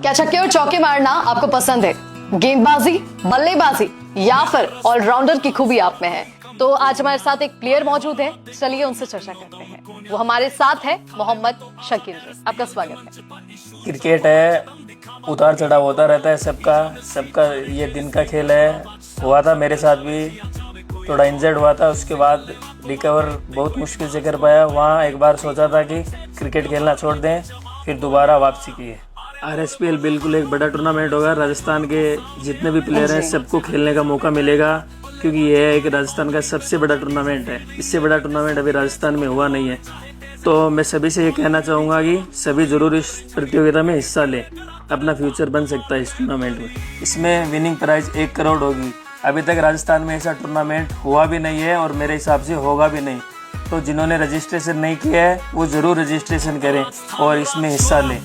क्या छक्के और चौके मारना आपको पसंद है? गेंदबाजी, बल्लेबाजी या फिर ऑलराउंडर की खूबी आप में है? तो आज हमारे साथ एक प्लेयर मौजूद है, चलिए उनसे चर्चा करते हैं। वो हमारे साथ है मोहम्मद शकील जी। आपका स्वागत है। क्रिकेट है, उतार चढ़ाव होता रहता है सबका ये दिन का खेल है। हुआ था मेरे साथ भी, थोड़ा इंजर्ड हुआ था, उसके बाद रिकवर बहुत मुश्किल से कर पाया। वहाँ एक बार सोचा था कि क्रिकेट खेलना छोड़ दें, फिर दोबारा वापसी की है। RSPL बिल्कुल एक बड़ा टूर्नामेंट होगा, राजस्थान के जितने भी प्लेयर हैं सबको खेलने का मौका मिलेगा, क्योंकि यह एक राजस्थान का सबसे बड़ा टूर्नामेंट है। इससे बड़ा टूर्नामेंट अभी राजस्थान में हुआ नहीं है। तो मैं सभी से ये कहना चाहूँगा कि सभी ज़रूर इस प्रतियोगिता में हिस्सा लें, अपना फ्यूचर बन सकता है इस टूर्नामेंट में। इसमें विनिंग प्राइज़ 1 करोड़ होगी। अभी तक राजस्थान में ऐसा टूर्नामेंट हुआ भी नहीं है और मेरे हिसाब से होगा भी नहीं। तो जिन्होंने रजिस्ट्रेशन नहीं किया है वो ज़रूर रजिस्ट्रेशन करें और इसमें हिस्सा लें।